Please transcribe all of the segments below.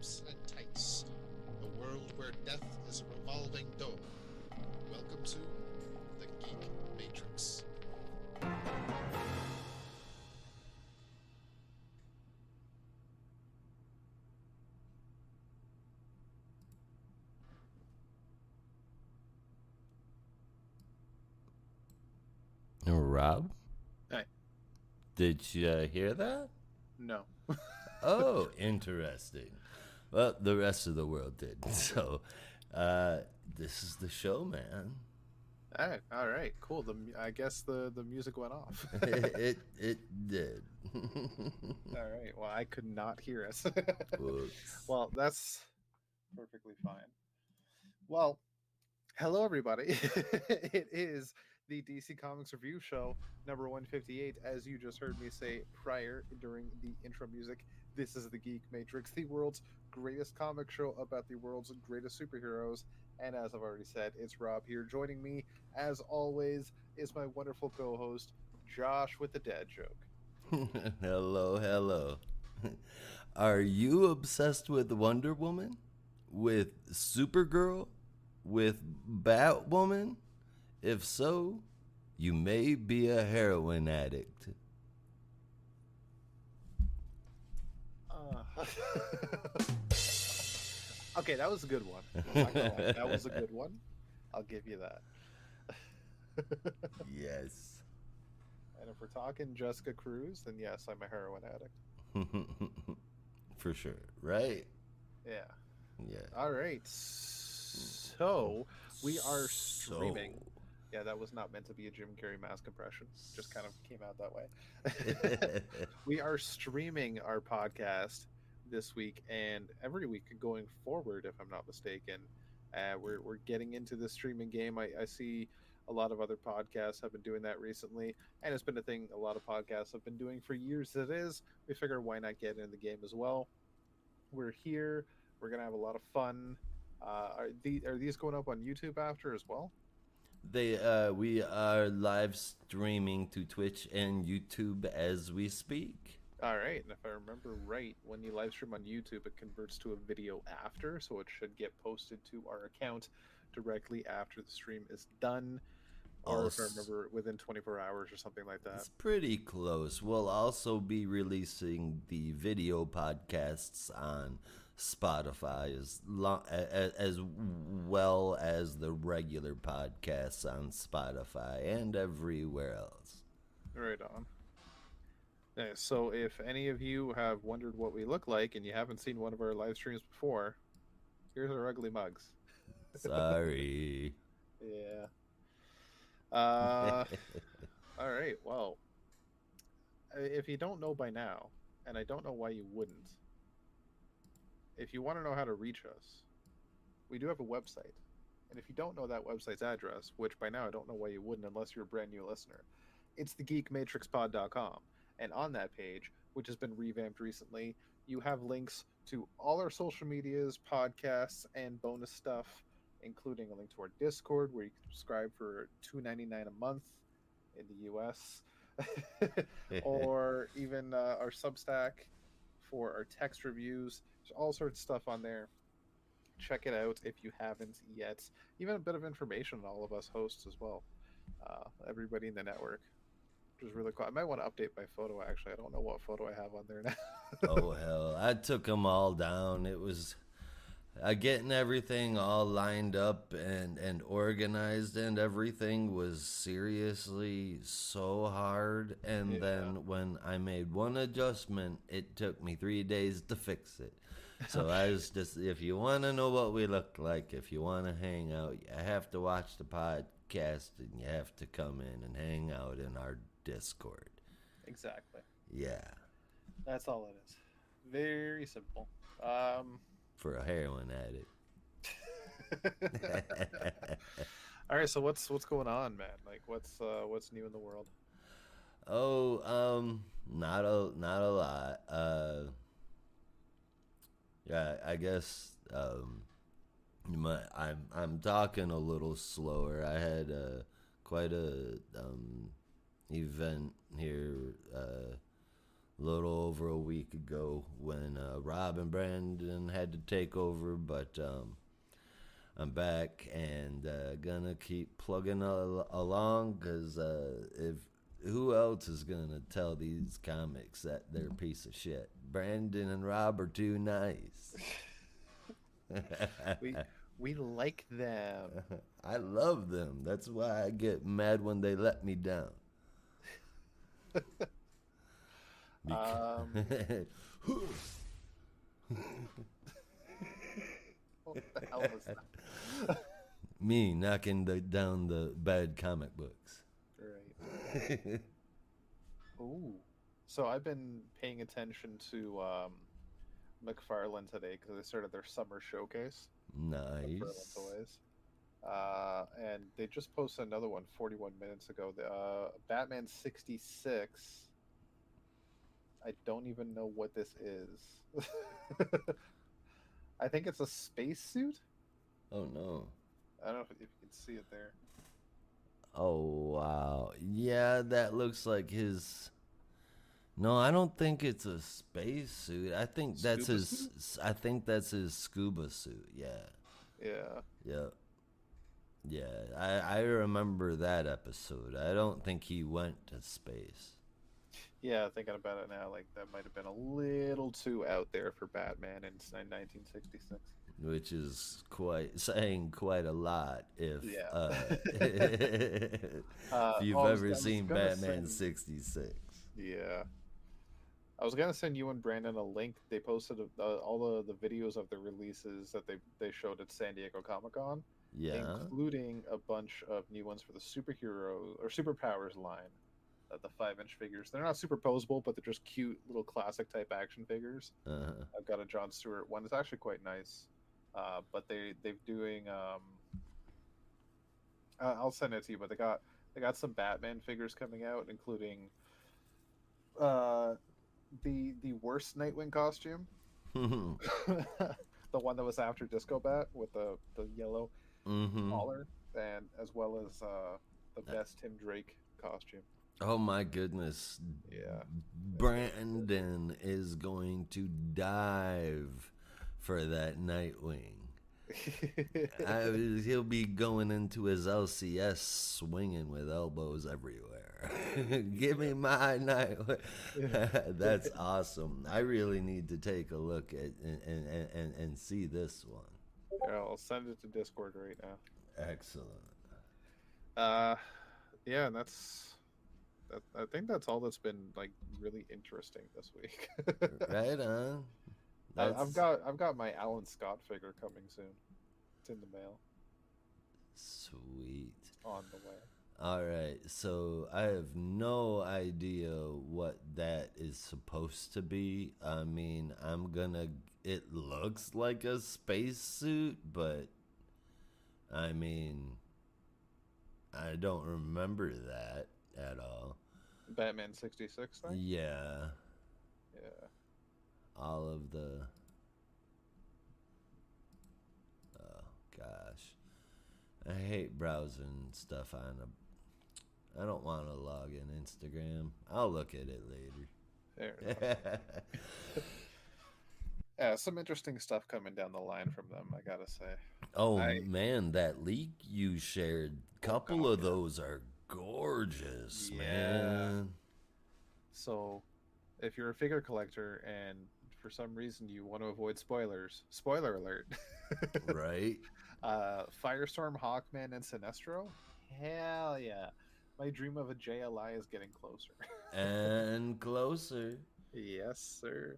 tips and tights. A world where death is a revolving door. Welcome to the Geek Matrix. Rob? Hey. Did you hear that? No. Oh, interesting. Well, the rest of the world did. So, this is the show, man. All right, cool. I guess the music went off. it did. All right. Well, I could not hear us. Whoops. Well, that's perfectly fine. Well, hello everybody. It is the DC Comics Review Show number 158. As you just heard me say prior during the intro music, this is the Geek Matrix, the world's greatest comic show about the world's greatest superheroes. And as I've already said, it's Rob here. Joining me, as always, is my wonderful co-host, Josh with the dad joke. Hello. Are you obsessed with Wonder Woman? With Supergirl? With Batwoman? If so, you may be a heroin addict. Okay, that was a good one. That was a good one. I'll give you that. Yes. And if we're talking Jessica Cruz, then yes, I'm a heroin addict. For sure, right? Yeah. Yeah. All right. So we are streaming. Yeah, that was not meant to be a Jim Carrey mask impression. Just kind of came out that way. We are streaming our podcast this week and every week going forward, if I'm not mistaken. We're getting into the streaming game. I see a lot of other podcasts have been doing that recently, and it's been a thing a lot of podcasts have been doing for years. It is. We figure why not get in the game as well. We're here. We're gonna have a lot of fun. Are these going up on YouTube after as well? We are live streaming to Twitch and YouTube as we speak. All right, and if I remember right, when you live stream on YouTube, it converts to a video after, so it should get posted to our account directly after the stream is done, or if I remember, within 24 hours or something like that. It's pretty close. We'll also be releasing the video podcasts on Spotify as well as the regular podcasts on Spotify and everywhere else. Right on. Yeah, so if any of you have wondered what we look like and you haven't seen one of our live streams before, here's our ugly mugs. Sorry. Yeah. All right. Well, if you don't know by now, and I don't know why you wouldn't, if you want to know how to reach us, we do have a website. And if you don't know that website's address, which by now I don't know why you wouldn't unless you're a brand new listener, it's thegeekmatrixpod.com. And on that page, which has been revamped recently, you have links to all our social medias, podcasts, and bonus stuff, including a link to our Discord, where you can subscribe for $2.99 a month in the US, or even our Substack for our text reviews. There's all sorts of stuff on there. Check it out if you haven't yet. Even a bit of information on all of us hosts as well. Everybody in the network. Which is really cool. I might want to update my photo, actually. I don't know what photo I have on there now. Oh, hell. I took them all down. It was getting everything all lined up and organized, and everything was seriously so hard. And then when I made one adjustment, it took me 3 days to fix it. So I was just, if you want to know what we look like, if you want to hang out, you have to watch the podcast and you have to come in and hang out in our Discord. Exactly. Yeah. That's all it is. Very simple. For a heroin addict. All right, so what's going on, man? Like, what's new in the world? Oh, not a lot. Yeah, I guess I'm talking a little slower. I had quite a event here little over a week ago when Rob and Brandon had to take over, but I'm back and gonna keep plugging along because if who else is gonna tell these comics that they're a piece of shit? Brandon and Rob are too nice. We like them. I love them. That's why I get mad when they let me down. What the hell was that? Me knocking down the bad comic books. Right. Ooh. So I've been paying attention to McFarlane today because they started their summer showcase. McFarlane Nice. Toys. And they just posted another one 41 minutes ago. The Batman 66. I don't even know what this is. I think it's a spacesuit. Oh no. I don't know if you can see it there. Oh wow. Yeah, that looks like his. No, I don't think it's a spacesuit. I think that's Scuba his. suit? I think that's his scuba suit. Yeah. Yeah. Yep. Yeah. I remember that episode. I don't think he went to space. Yeah, thinking about it now, like that might have been a little too out there for Batman in 1966. Which is quite a lot if Yeah. if you've ever seen Batman 66. Yeah. I was gonna send you and Brandon a link. They posted all the videos of the releases that they showed at San Diego Comic-Con, Yeah. including a bunch of new ones for the superhero or superpowers line. The 5-inch figures. They're not superposable, but they're just cute little classic type action figures. Uh-huh. I've got a John Stewart one. It's actually quite nice. But they're doing. I'll send it to you. But they got some Batman figures coming out, including the worst Nightwing costume, the one that was after Disco Bat with the yellow collar, and as well as the best Tim Drake costume. Oh my goodness. Yeah. Brandon is going to dive for that Nightwing. He'll be going into his LCS swinging with elbows everywhere. Give me my Nightwing. That's awesome. I really need to take a look at and see this one. Yeah, I'll send it to Discord right now. Excellent. Yeah, and I think that's all that's been like really interesting this week. Right on. I've got my Alan Scott figure coming soon. It's in the mail. Sweet. On the way. All right, so I have no idea what that is supposed to be. I mean, it looks like a spacesuit, but I mean, I don't remember that at all. Batman 66 thing? Yeah. Yeah. All of the. Oh, gosh. I hate browsing stuff on a. I don't want to log in Instagram. I'll look at it later. Fair enough. Yeah, some interesting stuff coming down the line from them, I gotta say. Oh, man, that leak you shared, couple of those are gorgeous, man. So, if you're a figure collector and for some reason you want to avoid spoilers, spoiler alert. Right? Firestorm, Hawkman, and Sinestro? Hell yeah. My dream of a JLI is getting closer. And closer. Yes, sir.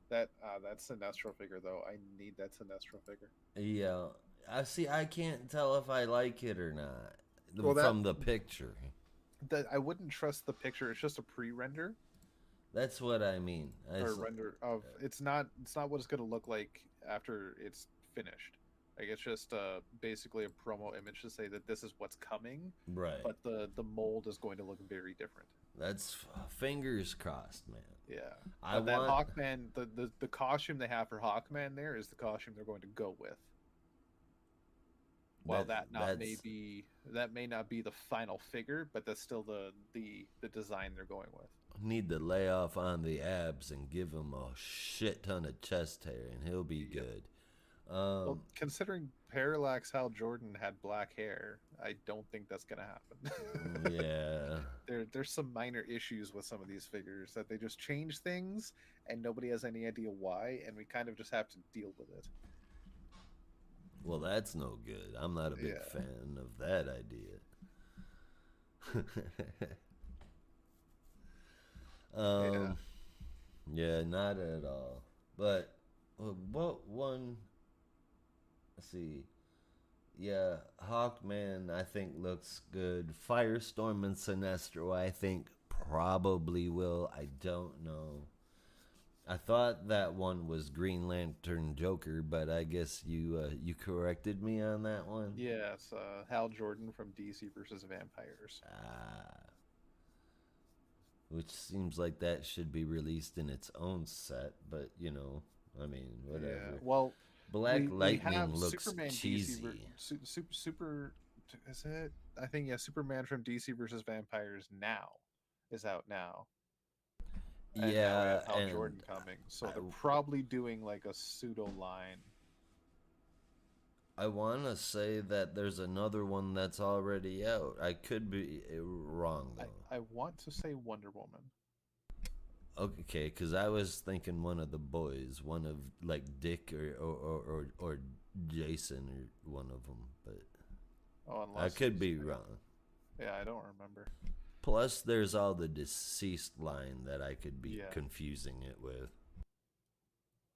That Sinestro figure, though, I need that Sinestro figure. Yeah. I can't tell if I like it or not Well, from the picture. I wouldn't trust the picture. It's just a pre-render. That's what I mean. Or render of it's not what it's going to look like after it's finished. Like it's just basically a promo image to say that this is what's coming. Right. But the mold is going to look very different. That's fingers crossed, man. Yeah. That Hawkman, the costume they have for Hawkman there is the costume they're going to go with. While that may not be the final figure, but that's still the design they're going with. Need to lay off on the abs and give him a shit ton of chest hair, and he'll be good. Well, considering Parallax Hal Jordan had black hair, I don't think that's gonna happen. Yeah. There's some minor issues with some of these figures that they just change things and nobody has any idea why, and we kind of just have to deal with it. Well, that's no good. I'm not a big fan of that idea. Yeah, not at all. But what one? Let's see. Yeah, Hawkman I think looks good. Firestorm and Sinestro I think probably will. I don't know. I thought that one was Green Lantern Joker, but I guess you corrected me on that one. Yeah, it's Hal Jordan from DC versus Vampires. Which seems like that should be released in its own set, but I mean, whatever. Yeah, well, Black Lightning have looks Superman cheesy. Super, is it? I think Superman from DC versus Vampires is out now. And yeah, now we have Hal and Jordan coming, so they're probably doing like a pseudo line. I want to say that there's another one that's already out. I could be wrong though. I want to say Wonder Woman. Okay, because I was thinking one of the boys, one of like Dick or Jason or one of them, but I could be wrong. Yeah, I don't remember. Plus, there's all the deceased line that I could be confusing it with.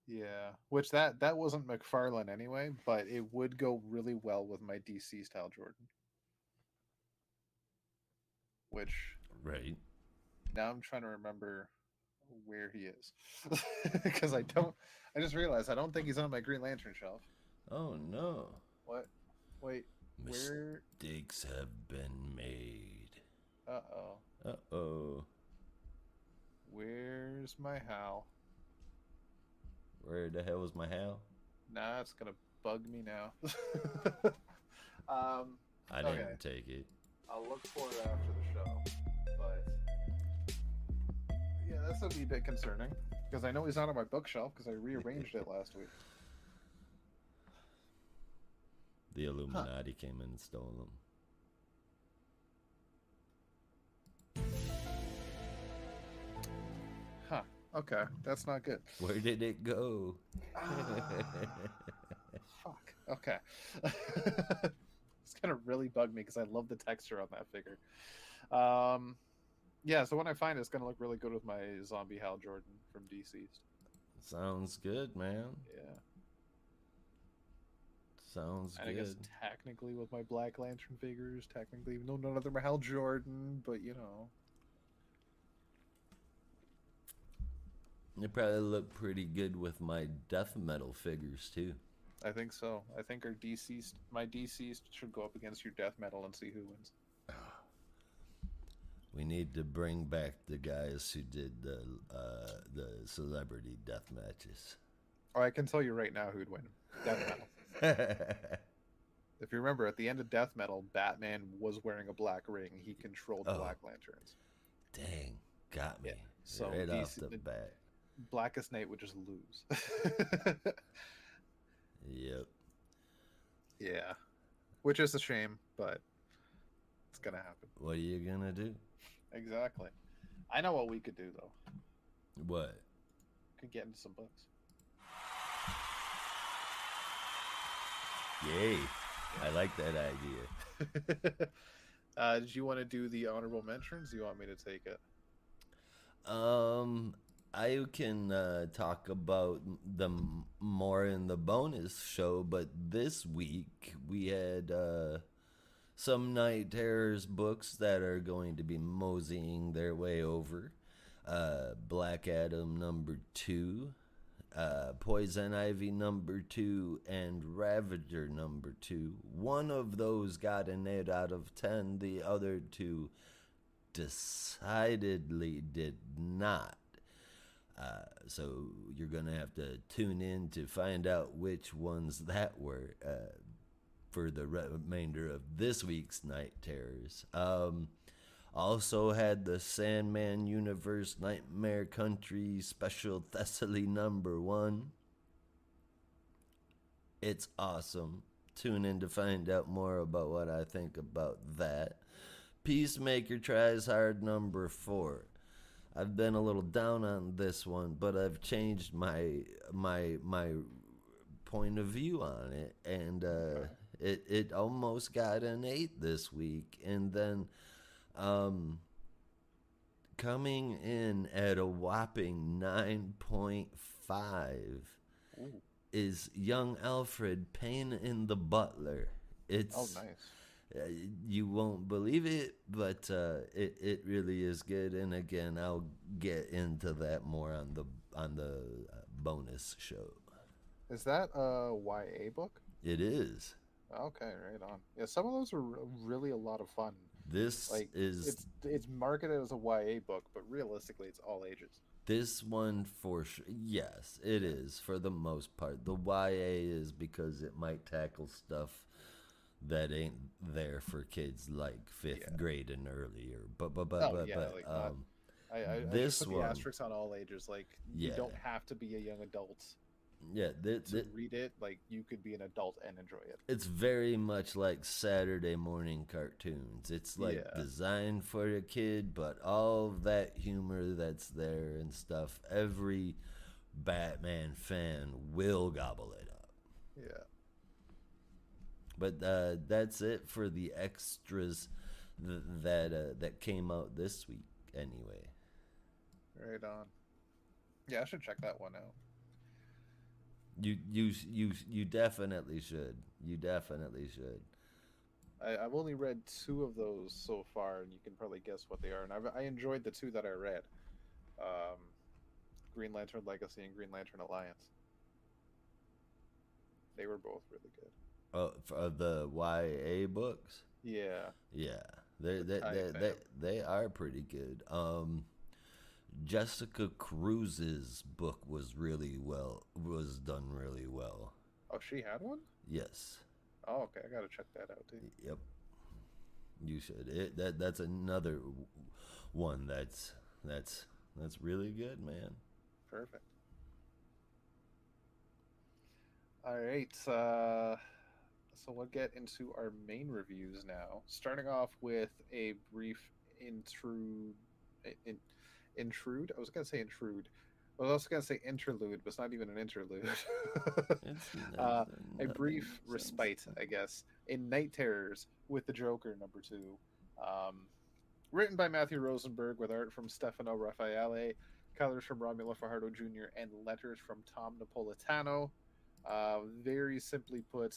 Yeah, which that wasn't McFarlane anyway, but it would go really well with my deceased Hal Jordan. Which right now I'm trying to remember where he is because I just realized I don't think he's on my Green Lantern shelf. Oh no! What? Wait, where? Mistakes have been made. Uh-oh. Where's my Hal? Where the hell is my Hal? Nah, it's gonna bug me now. I didn't take it. I'll look for it after the show. But yeah, that's gonna be a bit concerning because I know he's not on my bookshelf because I rearranged it last week. The Illuminati came in and stole them. Huh. Okay, that's not good. Where did it go? Fuck. Okay. It's gonna really bug me because I love the texture on that figure. Yeah, so when I find it, it's gonna look really good with my zombie Hal Jordan from DCeased. Sounds good, man. Yeah. Sounds and good. I guess technically with my Black Lantern figures, technically, even though none of them are Hal Jordan, but you know. They probably look pretty good with my death metal figures too. I think so. I think my DCeased should go up against your death metal and see who wins. We need to bring back the guys who did the celebrity death matches. Oh, I can tell you right now who'd win. Death metal. If you remember, at the end of Death Metal, Batman was wearing a black ring. He controlled Black Lanterns. Dang, got me. Yeah. So right off the bat. Blackest Night would just lose. Yep. Yeah. Which is a shame, but it's going to happen. What are you going to do? Exactly. I know what we could do, though. What? Could get into some books. Yay. I like that idea. Did you want to do the honorable mentions? Do you want me to take it? I can talk about them more in the bonus show, but this week we had some Night Terrors books that are going to be moseying their way over. Black Adam #2, Poison Ivy #2, and Ravager #2. One of those got an 8 out of 10. The other two decidedly did not. So you're going to have to tune in to find out which ones that were for the remainder of this week's Night Terrors. Also had the Sandman Universe Nightmare Country Special Thessaly #1. It's awesome. Tune in to find out more about what I think about that. Peacemaker Tries Hard #4. I've been a little down on this one, but I've changed my point of view on it, and it almost got an 8 this week, and then coming in at a whopping 9.5 is young Alfred, Pain in the Butler. It's nice. You won't believe it, but it really is good. And again, I'll get into that more on the bonus show. Is that a YA book? It is. Okay, right on. Yeah, some of those are really a lot of fun. This is it's marketed as a YA book, but realistically, it's all ages. This one for sure. Yes, it is for the most part. The YA is because it might tackle stuff that ain't there for kids like 5th grade and earlier. I this put one, the asterisk on all ages. Like, you don't have to be a young adult. Yeah, to read it. Like, you could be an adult and enjoy it. It's very much like Saturday morning cartoons. It's like designed for a kid, but all that humor that's there and stuff, every Batman fan will gobble it up. Yeah. But that's it for the extras that came out this week anyway. Right on. Yeah, I should check that one out. You definitely should. You definitely should. I've only read 2 of those so far, and you can probably guess what they are. And I enjoyed the 2 that I read. Green Lantern Legacy and Green Lantern Alliance. They were both really good. Oh, for the YA books? Yeah. Yeah. They are pretty good. Jessica Cruz's book was done really well. Oh, she had one? Yes. Oh, okay. I gotta check that out too. Yep. You should. That's another one that's really good, man. Perfect. All right. So we'll get into our main reviews now. Starting off with a brief intrude. I was going to say intrude. I was also going to say interlude, but it's not even an interlude. A brief respite, I guess, in Night Terrors with the Joker #2. Written by Matthew Rosenberg with art from Stefano Raffaele, colors from Romulo Fajardo Jr., and letters from Tom Napolitano. Very simply put,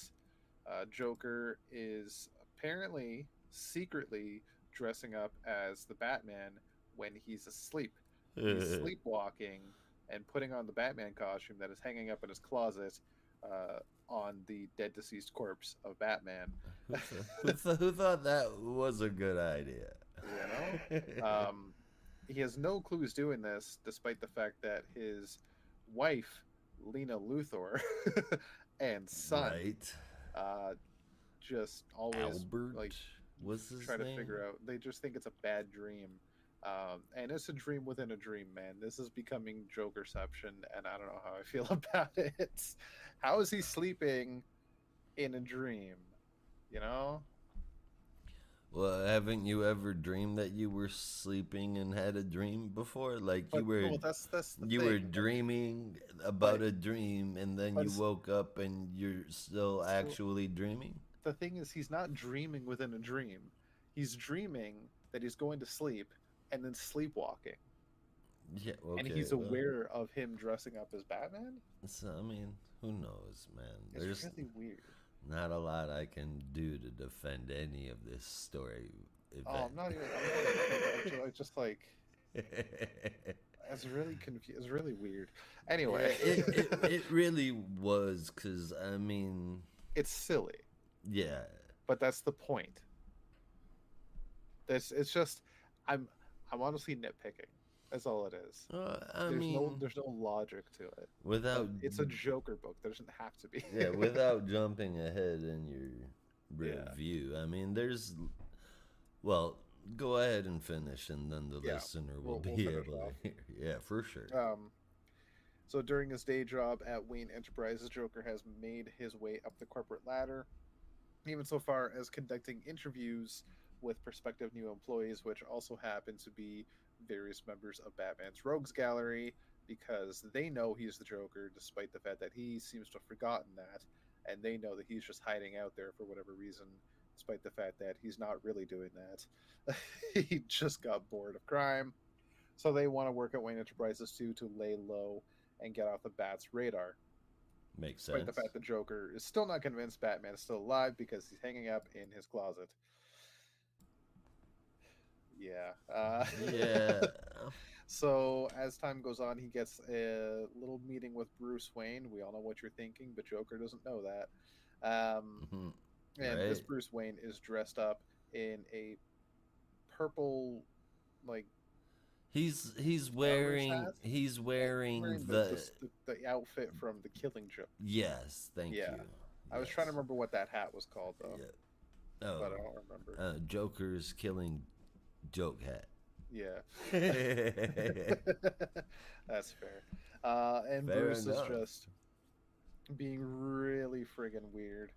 Joker is apparently secretly dressing up as the Batman when he's asleep. He's sleepwalking and putting on the Batman costume that is hanging up in his closet on the dead deceased corpse of Batman. Who thought that was a good idea? You know? He has no clues doing this, despite the fact that his wife, Lena Luthor, and son, just always Albert, what's his try name? to figure out. They just think it's a bad dream, and it's a dream within a dream, man. This is becoming Jokerception, and I don't know how I feel about it. How is he sleeping in a dream? You know? Well, haven't you ever dreamed that you were sleeping and had a dream before? Like But, that's the you thing. were dreaming about a dream, and then you woke up and you're still actually dreaming? The thing is, he's not dreaming within a dream. He's dreaming that he's going to sleep and then sleepwalking. Yeah, okay, and he's aware of him dressing up as Batman? So, I mean, who knows, man? It's There's really weird. not a lot I can do to defend any of this story. I'm not even. I just like. It's really confused. It's really weird. Anyway, it really was, because I mean, it's silly. Yeah, but that's the point. It's just I'm honestly nitpicking. That's all it is. There's no logic to it. It's a Joker book. There doesn't have to be. Yeah, without jumping ahead in your review. I mean, Go ahead and finish, and then the Yeah, listener will we'll be finish able off. to hear. Yeah, for sure. So during his day job at Wayne Enterprises, Joker has made his way up the corporate ladder, even so far as conducting interviews with prospective new employees, which also happen to be various members of Batman's Rogues Gallery, because they know he's the Joker, despite the fact that he seems to have forgotten that, and they know that he's just hiding out there for whatever reason, despite the fact that he's not really doing that. He just got bored of crime. So they want to work at Wayne Enterprises too, to lay low and get off the Bat's radar. Makes Despite sense. the fact the Joker is still not convinced Batman is still alive because he's hanging up in his closet. Yeah. Yeah. So as time goes on, he gets a little meeting with Bruce Wayne. We all know what you're thinking, but Joker doesn't know that. Mhm. And this Right. Bruce Wayne is dressed up in a purple, like, He's gunner's hat. he's And wearing wearing the the outfit from the Killing Joke. yes. Thank Yeah. you. I was trying to remember what that hat was called though, Yeah. but I Oh, don't remember. Joker's killing joke hat. Yeah. Fair That's fair. And Bruce enough. is just being really friggin' weird,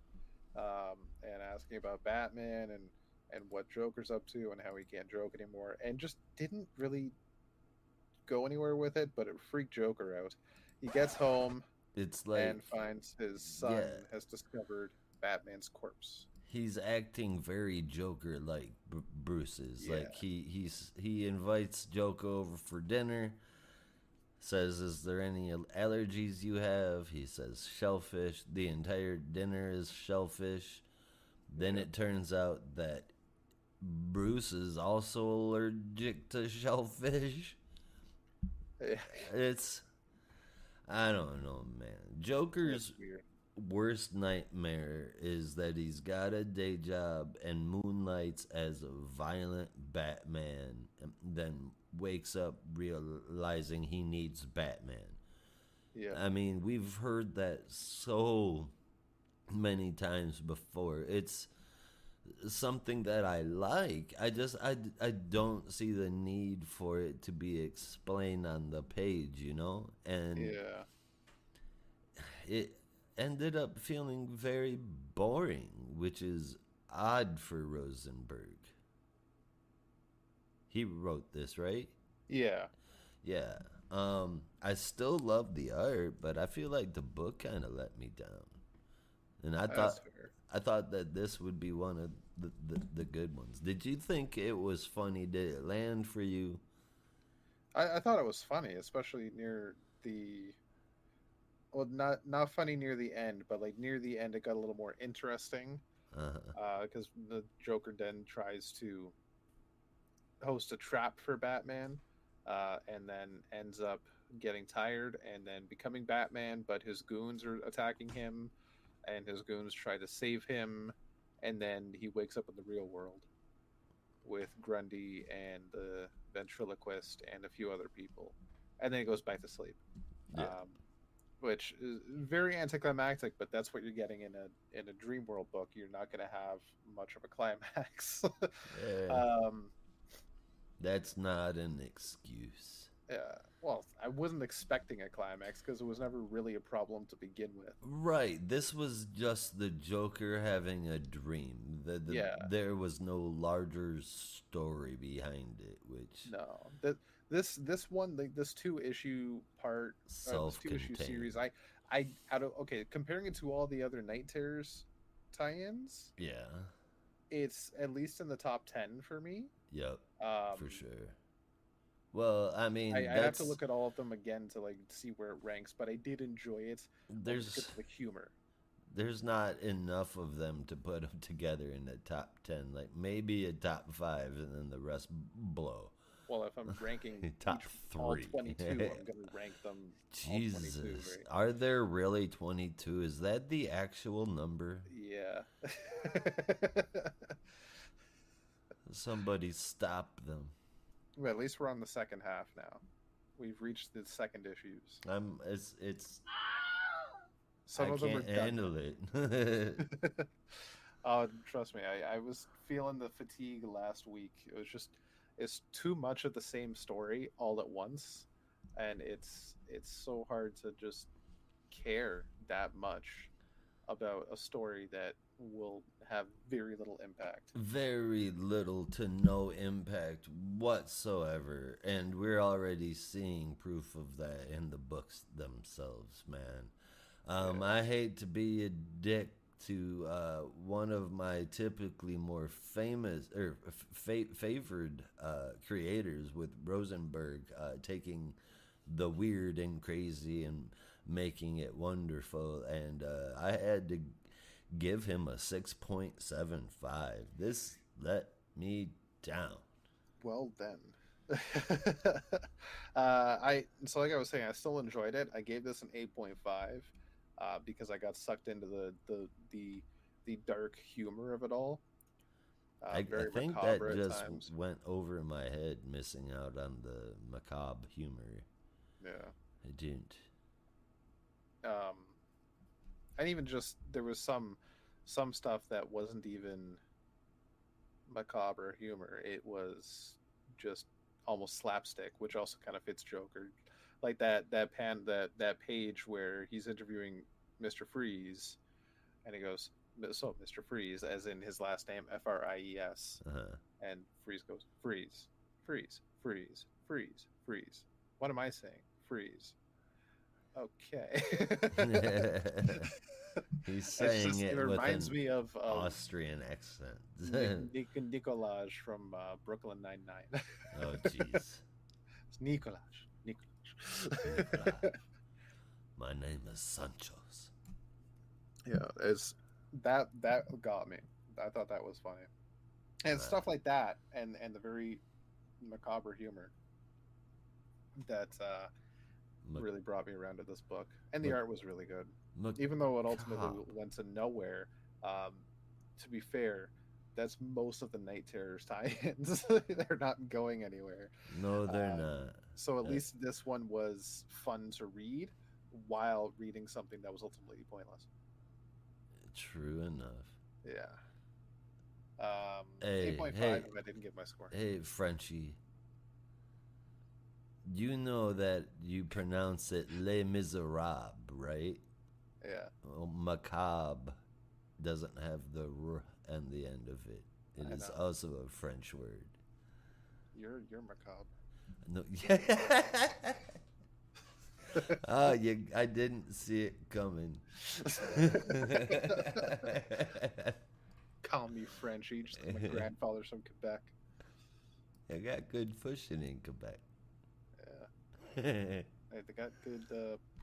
and asking about Batman and what Joker's up to and how he can't joke anymore, and just didn't really go anywhere with it, but it freaked Joker out. He gets home It's like and finds his son yeah, has discovered Batman's corpse. he's acting very Joker like Bruce is. Yeah. Like he invites Joker over for dinner. Says, "Is there any allergies you have?" He says, "Shellfish." The entire dinner is shellfish. Then it turns out that Bruce is also allergic to shellfish. It's I don't know, man. Joker's It's weird. worst nightmare is that he's got a day job and moonlights as a violent Batman, and then wakes up realizing he needs Batman. Yeah. I mean, we've heard that so many times before. It's something that I like. I don't see the need for it to be explained on the page, you know? And Yeah. it ended up feeling very boring, which is odd for Rosenberg. He wrote this, right? Yeah. Yeah. I still love the art, but I feel like the book kind of let me down. And That's fair. I thought that this would be one of the good ones. Did you think it was funny? Did it land for you? I thought it was funny, especially near the well, not funny near the end, but like near the end, it got a little more interesting. Uh-huh. Because the Joker then tries to host a trap for Batman, and then ends up getting tired and then becoming Batman, but his goons are attacking him, and his goons try to save him, and then he wakes up in the real world with Grundy and the ventriloquist and a few other people, and then he goes back to sleep. Yeah. Which is very anticlimactic, but that's what you're getting in a Dream World book. You're not going to have much of a climax. Yeah. That's not an excuse. Well, I wasn't expecting a climax because it was never really a problem to begin with. Right. This was just the Joker having a dream. Yeah. There was no larger story behind it, which No, this one, like this two-issue part, this two-issue self-contained. series, I out of okay, comparing it to all the other Night Terrors tie-ins, Yeah. it's at least in the top 10 for me. Yep. Um, For sure. Well, I mean, I have that's to look at all of them again to like see where it ranks, but I did enjoy it. there's Because of the humor. there's not enough of them to put them together in the top 10. Like maybe a top 5 and then the rest blow. Well, if I'm ranking Top all 3. 22, I'm going to rank them Jesus. all 22, right? Are there really 22? Is that the actual number? Yeah. Somebody stop them. Well, at least we're on the second half now. We've reached the second issues. It's Some I of them are can't done. handle it. Trust me, I was feeling the fatigue last week. It was just it's too much of the same story all at once, and it's so hard to just care that much about a story that will have very little impact. Very little to no impact whatsoever, and we're already seeing proof of that in the books themselves, man. Yeah. I hate to be a dick to one of my typically more famous or favored creators, with Rosenberg taking the weird and crazy and making it wonderful, and I had to give him a 6.75. This let me down. Well then. Like I was saying, I still enjoyed it. I gave this an 8.5 because I got sucked into the dark humor of it all. I Very think macabre that at just times. went over my head, missing out on the macabre humor. Yeah. I didn't. Um, and even just there was some stuff that wasn't even macabre humor. It was just almost slapstick, which also kind of fits Joker. Like that page where he's interviewing Mr. Freeze, and he goes, "So, Mr. Freeze," as in his last name, Fries, Uh-huh. and Freeze goes, "Freeze, freeze, freeze, freeze, freeze. What am I saying? Freeze." Okay. He's It's saying just it it with reminds an me of Austrian accent. Nicolaj from Brooklyn Nine-Nine. Oh, jeez. It's Nicolaj. Nicolaj. Nikolai. My name is Sanchos. Yeah, it's that got me. I thought that was funny, and stuff like that, and the very macabre humor that really brought me around to this book. And the art was really good, even though it ultimately went to nowhere. Um, to be fair, that's most of the Night Terrors tie-ins. They're not going anywhere. No, they're not. So at least this one was fun to read while reading something that was ultimately pointless. True enough. Yeah. Hey, 8.5 if I didn't give my score. Hey, Frenchie. You know that you pronounce it Les Miserables, right? Yeah. Well, macabre doesn't have the r on the end of it. It is also a French word. You're macabre. No, I didn't see it coming. Call me Frenchy, just like my grandfather's from Quebec. I got good fishing in Quebec. Yeah. Hey, they got good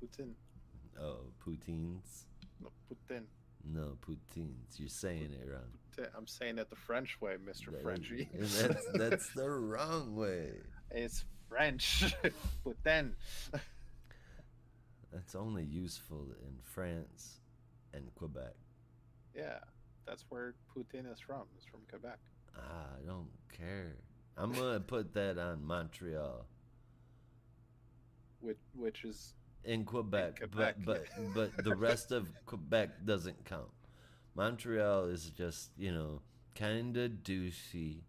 poutine. Oh, poutines? No, poutine. No, poutines. You're saying it wrong. I'm saying it the French way, Mr. Frenchy. That's the wrong way. It's French. Poutine. That's only useful in France and Quebec. Yeah, that's where poutine is from. It's from Quebec. I don't care. I'm gonna put that on Montreal. Which is in Quebec, in Quebec. but the rest of Quebec doesn't count. Montreal is just, kind of douchey,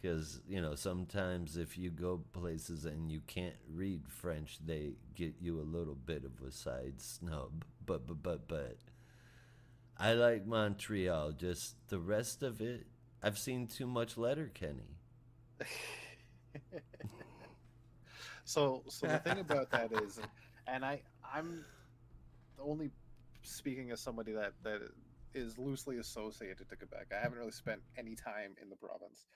because sometimes if you go places and you can't read French, they get you a little bit of a side snub. But I like Montreal. Just the rest of it, I've seen too much Letterkenny. So the thing about that is, and I'm only speaking as somebody that is loosely associated to Quebec. I haven't really spent any time in the province.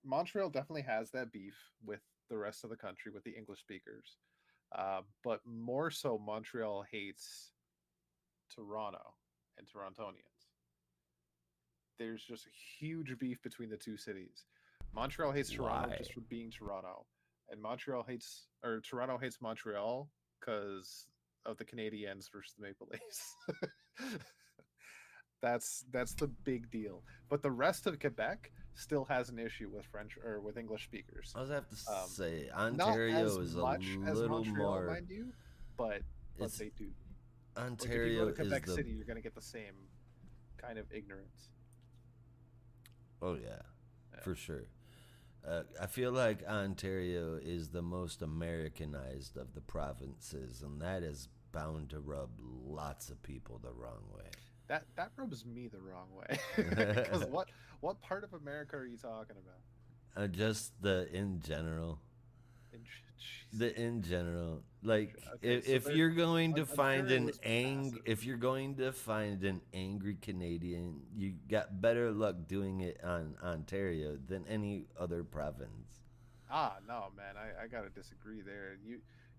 Montreal definitely has that beef with the rest of the country, with the English speakers, but more so, Montreal hates Toronto and Torontonians. There's just a huge beef between the two cities. Montreal hates Toronto just for being Toronto, and Toronto hates Montreal because of the Canadiens versus the Maple Leafs. That's the big deal. But the rest of Quebec still has an issue with French or with English speakers. I was have to say Ontario is a little Montreal, more, mind you, but they do. Ontario Like if you go to Quebec is City, you're going to get the same kind of ignorance. Oh yeah, Yeah. for sure. I feel like Ontario is the most Americanized of the provinces, and that is bound to rub lots of people the wrong way. That rubs me the wrong way. Because what part of America are you talking about? Just the in general. Jeez. The in general, like Okay, so if you're going to find Ontario is massive. if you're going to find an angry Canadian, you got better luck doing it on Ontario than any other province. Ah, no, man, I gotta disagree there.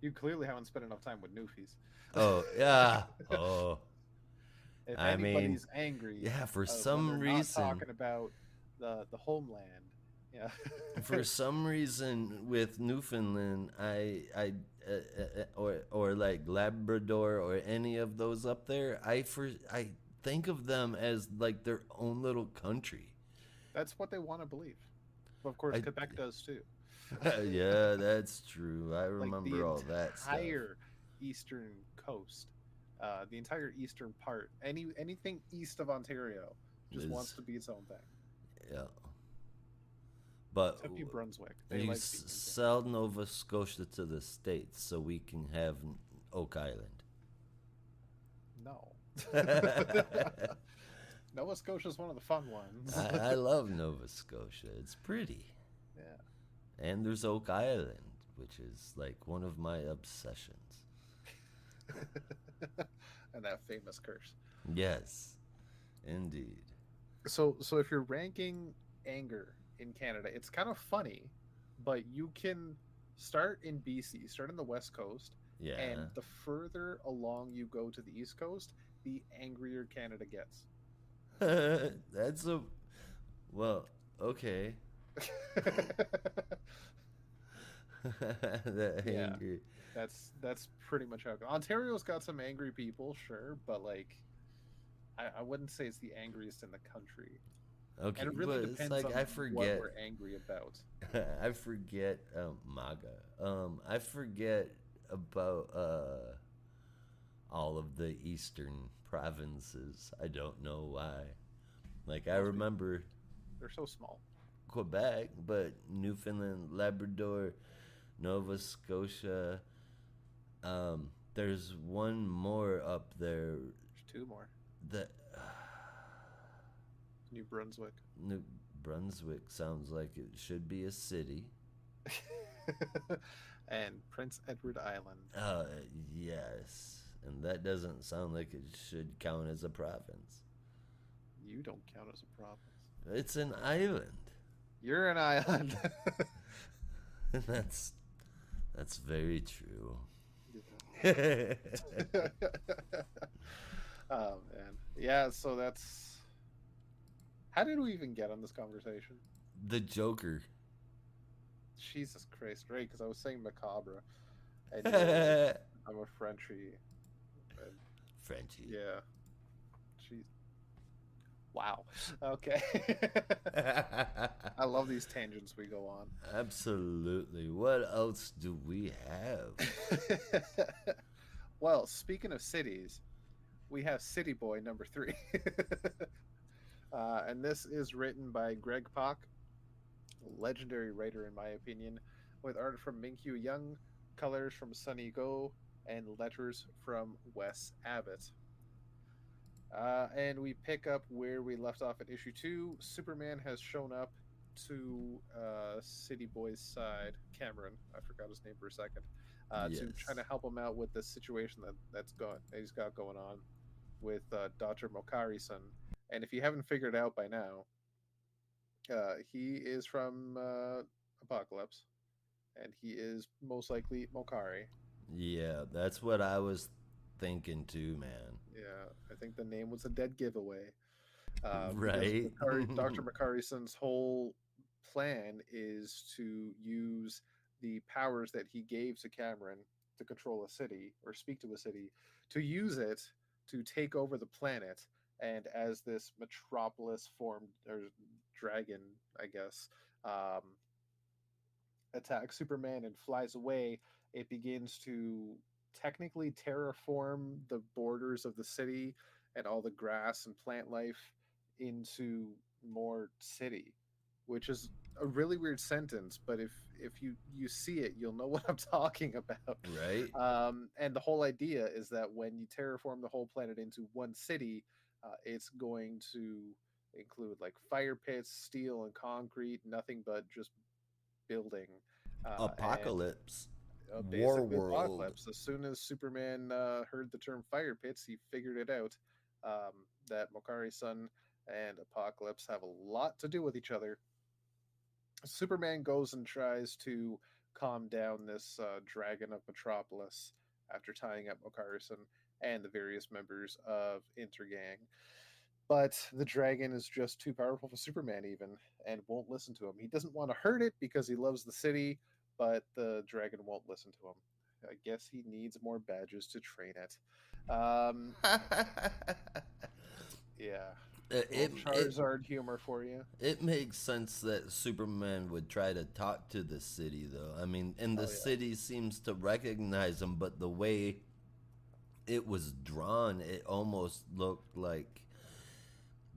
You clearly haven't spent enough time with Newfies. Oh yeah. Oh, If I mean, anybody's angry, yeah. For when they're some not reason, talking about the homeland, yeah. for some reason with Newfoundland, or like Labrador or any of those up there, I think of them as like their own little country. That's what they want to believe. But of course, I Quebec does too. yeah, that's true. I Like the remember all that stuff. entire eastern coast, the entire eastern part, anything east of Ontario, just wants Is to be its own thing. yeah, but Except New Brunswick, they you like being in sell Nova Scotia to the states so we can have Oak Island. No. Nova Scotia is one of the fun ones. I love Nova Scotia. It's pretty. Yeah. And there's Oak Island, which is like one of my obsessions. And that famous curse. Yes, indeed. So if you're ranking anger in Canada, it's kind of funny, but you can start in BC, start in the West Coast, Yeah. and the further along you go to the East Coast, the angrier Canada gets. That's a well, okay. That Yeah. angry. That's pretty much how it goes. Ontario's got some angry people, sure, but like I wouldn't say it's the angriest in the country. Okay, And it really but it's depends like on I what forget. we're angry about. I forget MAGA. I forget about all of the eastern provinces. I don't know why. Like I Most people, remember they're so small. Quebec, but Newfoundland, Labrador, Nova Scotia. There's one more up there There's two more. that New Brunswick. New Brunswick sounds like it should be a city. And Prince Edward Island. Uh, yes, and that doesn't sound like it should count as a province. You don't count as a province. It's an island. You're an island. That's very true. Oh man. Yeah, so that's how did we even get on this conversation? The Joker. Jesus Christ, right? Because I was saying macabre, and you were like, I'm a Frenchie. And Frenchie. yeah. Jeez. Wow. Okay. I love these tangents we go on. Absolutely. What else do we have? Well, speaking of cities, we have City Boy number 3. And this is written by Greg Pak, a legendary writer in my opinion, with art from Minkyu Young, colors from Sunny Go, and letters from Wes Abbott. And we pick up where we left off at issue 2. Superman has shown up to City Boy's side, Cameron, I forgot his name for a second, to try to help him out with the situation that he's got going on with Dr. Mokari-san. And if you haven't figured out by now, he is from Apocalypse, and he is most likely Mokari. Yeah, that's what I was thinking too, man. Yeah, I think the name was a dead giveaway. Right. Dr. Makari-san's whole plan is to use the powers that he gave to Cameron to control a city or speak to a city, to use it to take over the planet. And as this metropolis formed, or dragon, I guess, attacks Superman and flies away, it begins to technically terraform the borders of the city and all the grass and plant life into more city, which is a really weird sentence, but if you see it, you'll know what I'm talking about. Right? And the whole idea is that when you terraform the whole planet into one city, it's going to include like fire pits, steel and concrete, nothing but just building, and Apocalypse. War basically world. apocalypse. As soon as Superman heard the term fire pits, he figured it out, that Mokari-sun and Apocalypse have a lot to do with each other. Superman goes and tries to calm down this dragon of Metropolis after tying up Mokari-sun and the various members of Intergang. But the dragon is just too powerful for Superman, even, and won't listen to him. He doesn't want to hurt it because he loves the city, but the dragon won't listen to him. I guess he needs more badges to train it. Um, yeah. It, Charizard humor for you. it makes sense that Superman would try to talk to the city, though. I mean, and the Oh, yeah. city seems to recognize him, but the way it was drawn, it almost looked like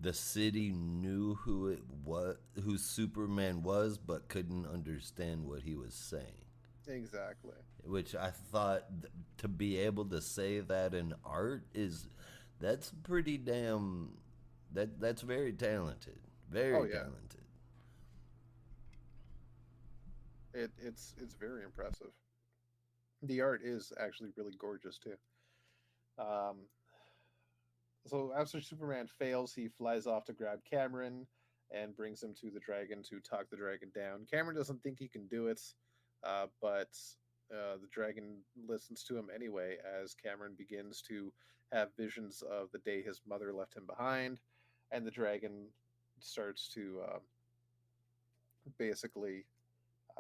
the city knew who it was, who Superman was, but couldn't understand what he was saying. Exactly. Which I thought to be able to say that in art that's pretty damn that's very talented. Very Oh, yeah. talented. It's very impressive. The art is actually really gorgeous too. Um, so after Superman fails, he flies off to grab Cameron and brings him to the dragon to talk the dragon down. Cameron doesn't think he can do it, but the dragon listens to him anyway as Cameron begins to have visions of the day his mother left him behind, and the dragon starts to basically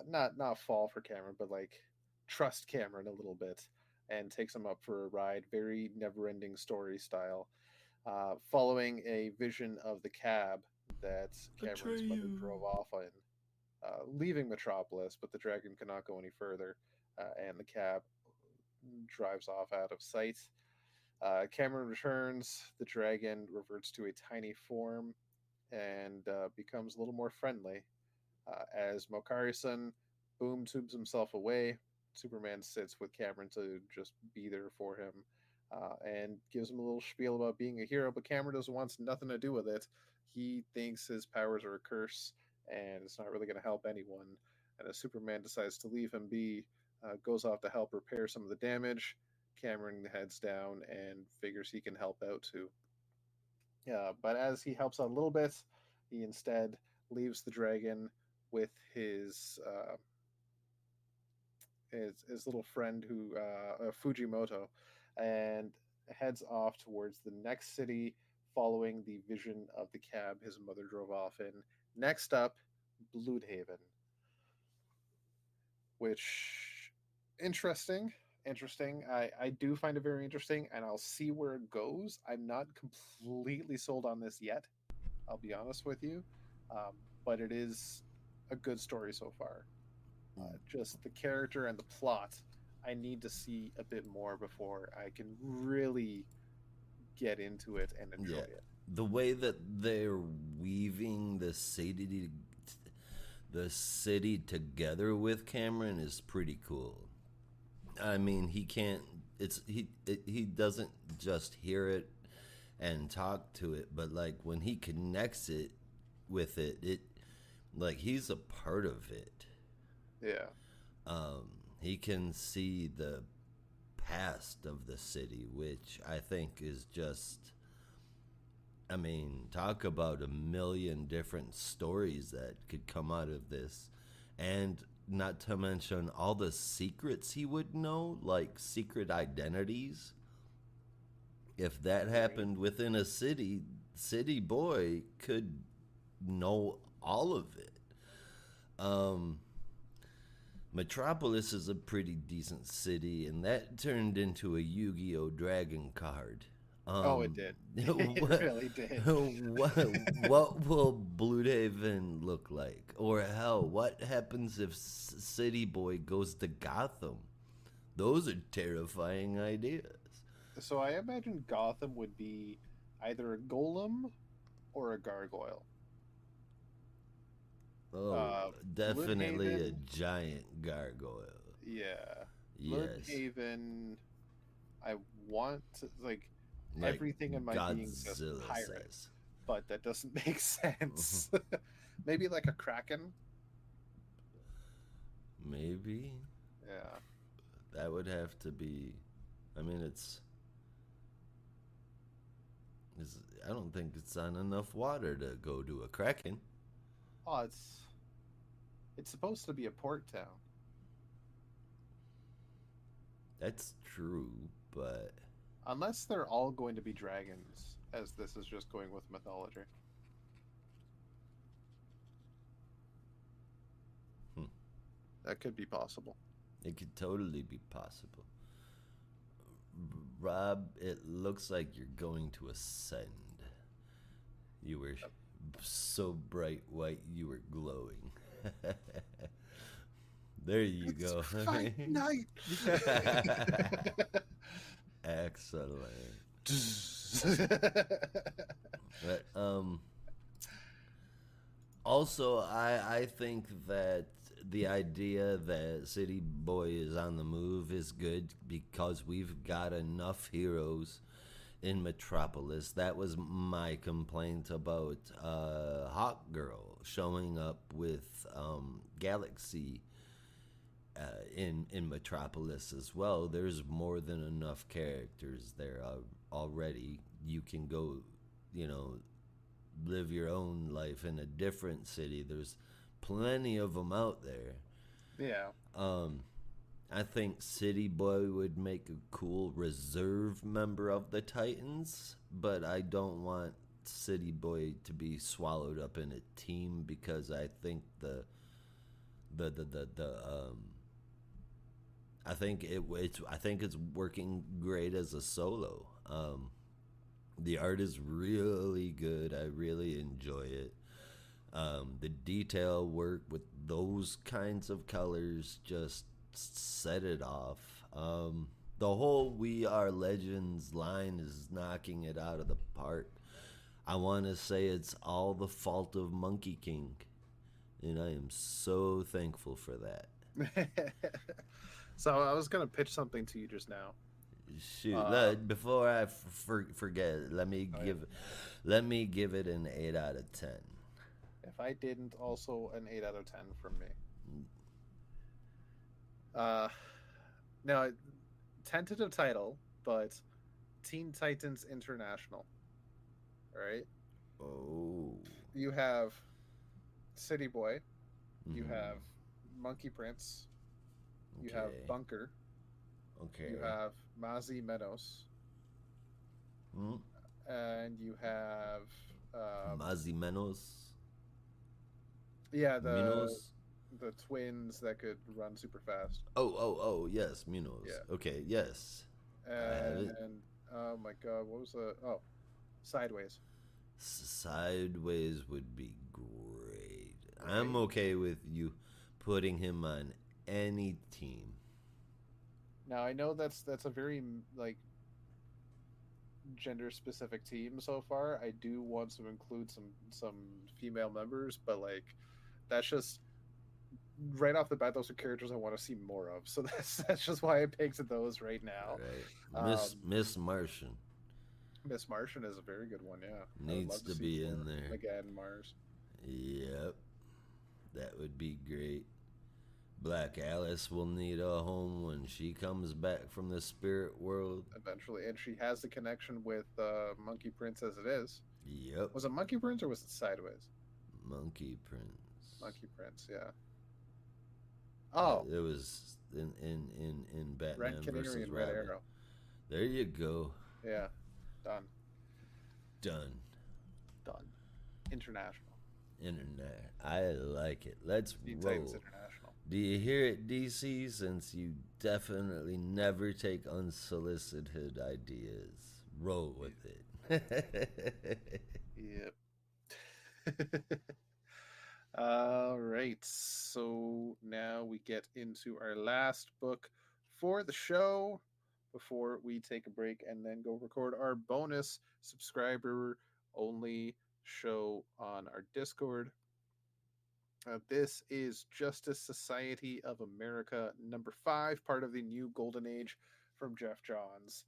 not fall for Cameron, but like trust Cameron a little bit and takes him up for a ride, very never-ending story style, following a vision of the cab that Cameron's mother drove off in, leaving Metropolis, but the dragon cannot go any further, and the cab drives off out of sight. Cameron returns. The dragon reverts to a tiny form and becomes a little more friendly. As Mokari-san boom tubes himself away, Superman sits with Cameron to just be there for him, and gives him a little spiel about being a hero, but Cameron doesn't want nothing to do with it. He thinks his powers are a curse and it's not really going to help anyone. And as Superman decides to leave him be, goes off to help repair some of the damage, Cameron heads down and figures he can help out too. But as he helps out a little bit, he instead leaves the dragon with his little friend who Fujimoto, and heads off towards the next city, following the vision of the cab his mother drove off in. Next up, Bloodhaven, which interesting. I do find it very interesting, and I'll see where it goes. I'm not completely sold on this yet. I'll be honest with you, but it is a good story so far. Just the character and the plot, I need to see a bit more before I can really get into it and enjoy it. The way that they're weaving the city together with Cameron is pretty cool. I mean, he doesn't just hear it and talk to it, but like when he connects it with it like he's a part of it. Yeah. He can see the past of the city, which I think is just, I mean, talk about a million different stories that could come out of this. And not to mention all the secrets he would know, like secret identities. If that happened within a city boy could know all of it. Metropolis is a pretty decent city, and that turned into a Yu-Gi-Oh! Dragon card. It did. It really did. What will Bloodhaven look like? Or hell, what happens if City Boy goes to Gotham? Those are terrifying ideas. So I imagine Gotham would be either a golem or a gargoyle. Oh, definitely a Bloodhaven, giant gargoyle. yeah. Yes. Bloodhaven, I want to, like, Like everything in my being says Godzilla pirate, says. but that doesn't make sense. Maybe like a kraken. Maybe Yeah. that would have to be. I mean, it's. I don't think it's on enough water to go to a kraken. Oh, it's supposed to be a port town. That's true, but Unless they're all going to be dragons, as this is just going with mythology. hmm, That could be possible. it could totally be possible. Rob, it looks like you're going to ascend. You were so bright white, you were glowing. There you It's go. fight night. Excellent. But, also, I think that the idea that City Boy is on the move is good because we've got enough heroes in Metropolis. That was my complaint about Hawk Girl showing up with Galaxy in Metropolis as well. There's more than enough characters there already. You can go, you know, live your own life in a different city. There's plenty of them out there. Yeah. Um, I think City Boy would make a cool reserve member of the Titans, but I don't want City Boy to be swallowed up in a team because I think I think it's working great as a solo. The art is really good. I really enjoy it. The detail work with those kinds of colors just set it off. The whole "We Are Legends" line is knocking it out of the park. I want to say it's all the fault of Monkey King, and I am so thankful for that. So I was gonna pitch something to you just now. Shoot, before I forget, Oh yeah. let me give it an 8 out of 10. If I didn't, also an 8 out of 10 from me. Uh, Now, tentative title, but Teen Titans International. All right. Oh, You have City Boy. You mm-hmm. have Monkey Prince. You have Okay, Bunker. You okay. have Mazi Menos, Mm? and you have Mazi Menos, yeah, Minos. the twins that could run super fast. Oh, yes, Minos. Yeah, Okay, yes, I have it. and oh my god, what was the Sideways? Sideways would be great. I'm Right okay with you putting him on any team. now, I know that's a very like gender specific team so far. I do want to include some female members, but like that's just right off the bat. Those are characters I want to see more of. So that's just why I picked those right now. Right, Um, Miss Martian Miss Martian is a very good one. Yeah, I would needs love to to see be in more there. Megan Mars. Yep, that would be great. Black Alice will need a home when she comes back from the spirit world. Eventually, and she has the connection with Monkey Prince as it is. Yep, Was it Monkey Prince or was it Sideways? Monkey Prince. Monkey Prince, yeah. Oh, It was in Red Batman Canary versus and Red Robin. Arrow. There you go. Yeah, done, Done. done. International. Internet. I like it. Let's Teen Titans roll. International. Do you hear it, DC? Since you definitely never take unsolicited ideas, roll with it. Yep. All right. So now we get into our last book for the show. before we take a break and then go record our bonus subscriber only show on our Discord. This is Justice Society of America number 5, part of the new Golden Age from Jeff Johns,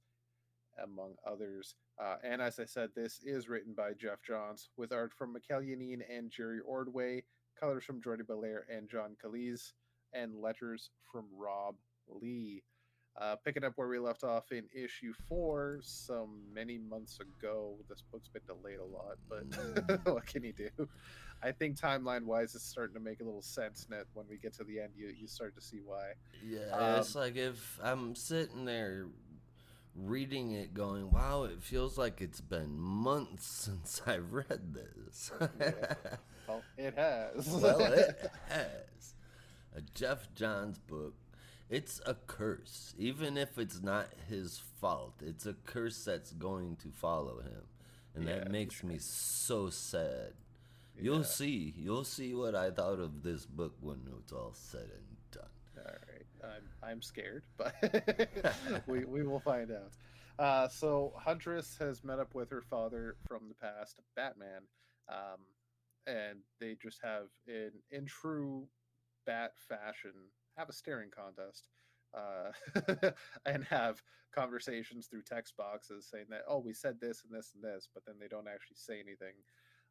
among others. And as I said, this is written by Jeff Johns with art from Mikhail Yanin and Jerry Ordway, colors from Jordi Belair and John Caleese, and letters from Rob Lee. Picking up where we left off in issue 4 some many months ago. This book's been delayed a lot, but what can you do? I think timeline wise it's starting to make a little sense, Net. When we get to the end, you start to see why. Yeah, it's like if I'm sitting there reading it going, wow, it feels like it's been months since I read this. Yeah. Well, it has. Well, it has. A Jeff Johns book. It's a curse. Even if it's not his fault, it's a curse that's going to follow him. And that makes me so sad. You'll see. You'll see what I thought of this book when it's all said and done. All right. I'm scared, but we will find out. So Huntress has met up with her father from the past, Batman, and they just have, in true Bat fashion, have a staring contest and have conversations through text boxes saying that, oh, we said this and this and this, but then they don't actually say anything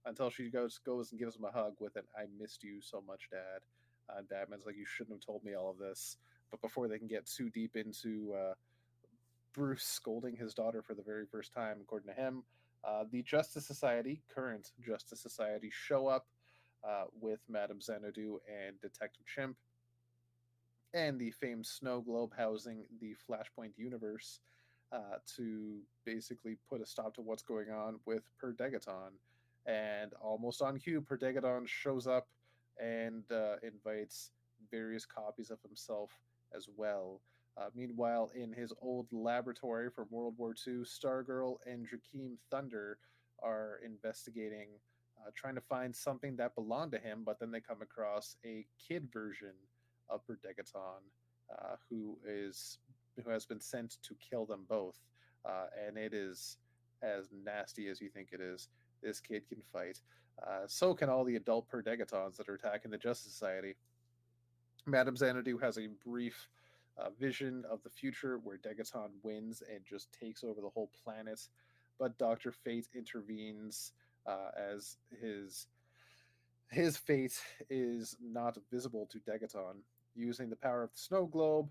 until she goes and gives him a hug with an "I missed you so much, Dad." And Batman's like, you shouldn't have told me all of this. But before they can get too deep into Bruce scolding his daughter for the very first time, according to him, the Justice Society, current Justice Society, show up with Madame Xanadu and Detective Chimp and the famed snow globe housing the Flashpoint universe to basically put a stop to what's going on with Perdegaton. And almost on cue, Perdegaton shows up and invites various copies of himself as well. Meanwhile, in his old laboratory from World War II, Stargirl and Jakeem Thunder are investigating, trying to find something that belonged to him, but then they come across a kid version of Perdegaton, who has been sent to kill them both, and it is as nasty as you think it is. This kid can fight. So can all the adult Perdegatons that are attacking the Justice Society. Madame Xanadu has a brief vision of the future where Degaton wins and just takes over the whole planet, but Dr. Fate intervenes as his fate is not visible to Degaton. Using the power of the snow globe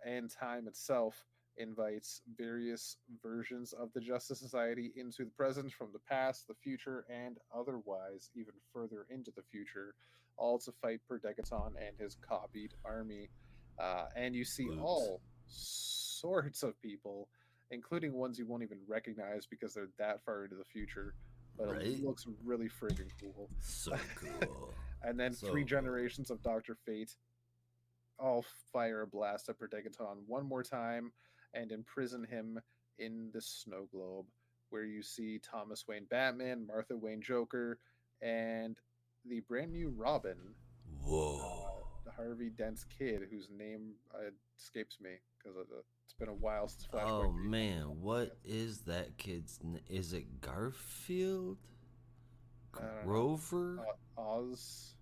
and time itself, invites various versions of the Justice Society into the present, from the past, the future, and otherwise even further into the future, all to fight Perdegaton and his copied army. And you see all sorts of people, including ones you won't even recognize because they're that far into the future. But it looks really friggin' cool. So cool. And then three generations of Dr. Fate all fire a blast at Perdegaton one more time and imprison him in the snow globe, where you see Thomas Wayne Batman, Martha Wayne Joker, and the brand new Robin. Whoa. Harvey Dent's kid, whose name escapes me because it's been a while since Flashpoint. Oh man, what is that kid's name? Is it Garfield? Grover? Oz?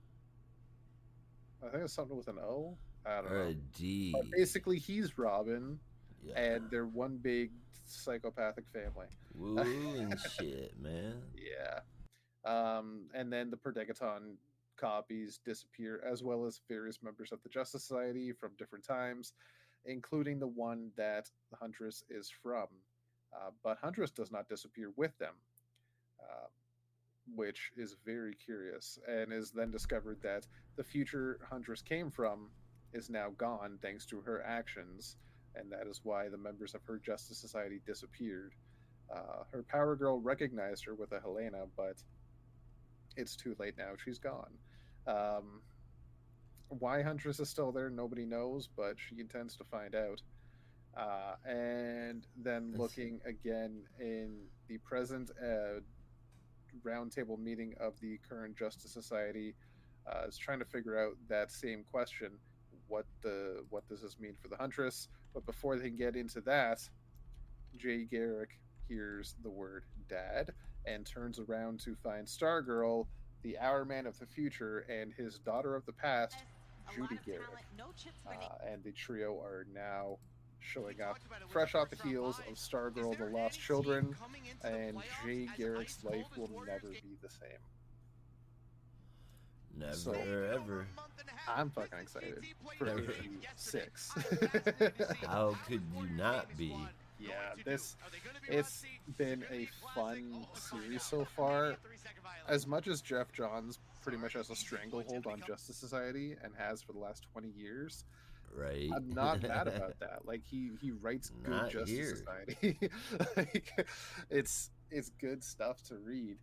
I think it's something with an O. I don't know. Or a D. But basically, he's Robin, and they're one big psychopathic family. Woo and shit, man. Yeah. And then the Perdegaton copies disappear, as well as various members of the Justice Society from different times, including the one that Huntress is from. But Huntress does not disappear with them, which is very curious, and is then discovered that the future Huntress came from is now gone thanks to her actions, and that is why the members of her Justice Society disappeared. Her Power Girl recognized her with a Helena, but it's too late now. She's gone. Why Huntress is still there, nobody knows, but she intends to find out. And then looking again in the present roundtable meeting of the current Justice Society, is trying to figure out that same question. what does this mean for the Huntress. But before they can get into that, Jay Garrick hears the word "dad" and turns around to find Stargirl, the Hour Man of the future, and his daughter of the past, Judy Garrick. And the trio are now showing up fresh off the heels of Stargirl, The Lost Children, and Jay Garrick's life will never be the same. Never So- ever. I'm fucking excited for issue 6. How could you not be? Yeah, it's been a fun series so far. As much as Jeff Johns pretty much has a stranglehold on Justice Society and has for the last 20 years, Right? I'm not mad about that. Like he writes good Not Justice here. Society. Like, it's good stuff to read.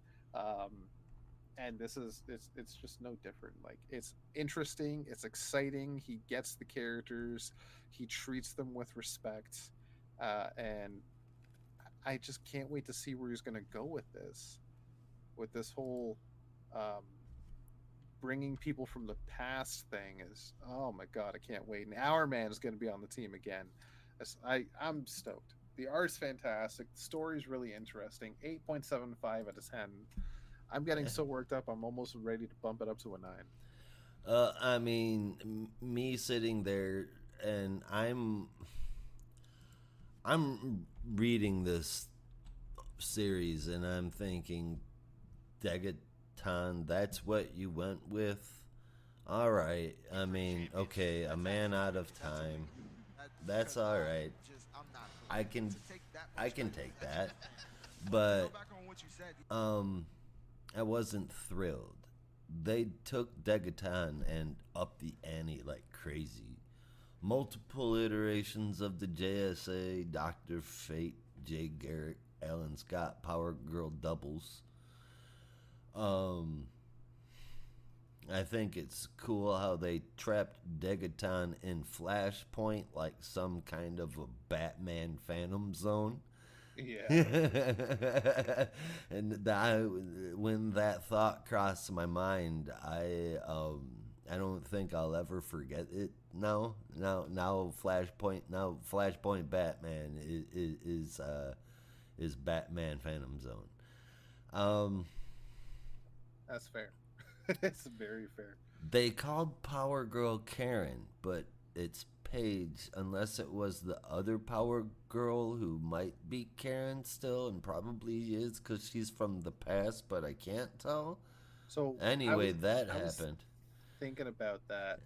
And this is it's just no different. Like it's interesting, it's exciting. He gets the characters, he treats them with respect, and I just can't wait to see where he's going to go with this whole bringing people from the past thing. Is, oh my god, I can't wait. And Our Man is going to be on the team again. I'm stoked. The art's fantastic, the story's really interesting. 8.75 out of 10. I'm getting so worked up, I'm almost ready to bump it up to a 9. I mean, me sitting there and I'm reading this series and I'm thinking, Degaton, that's what you went with? All right. I mean, okay, a man out of time. That's all right. I can take that. But I wasn't thrilled. They took Degaton and upped the ante like crazy. Multiple iterations of the JSA, Dr. Fate, Jay Garrick, Alan Scott, Power Girl doubles. I think it's cool how they trapped Degaton in Flashpoint like some kind of a Batman Phantom Zone. Yeah. And when that thought crossed my mind, I don't think I'll ever forget it. Now Flashpoint Batman is Batman Phantom Zone. That's fair. It's very fair. They called Power Girl Karen, but it's Paige, unless it was the other Power Girl who might be Karen still, and probably is because she's from the past, but I can't tell. So Anyway, I was happened. thinking about that.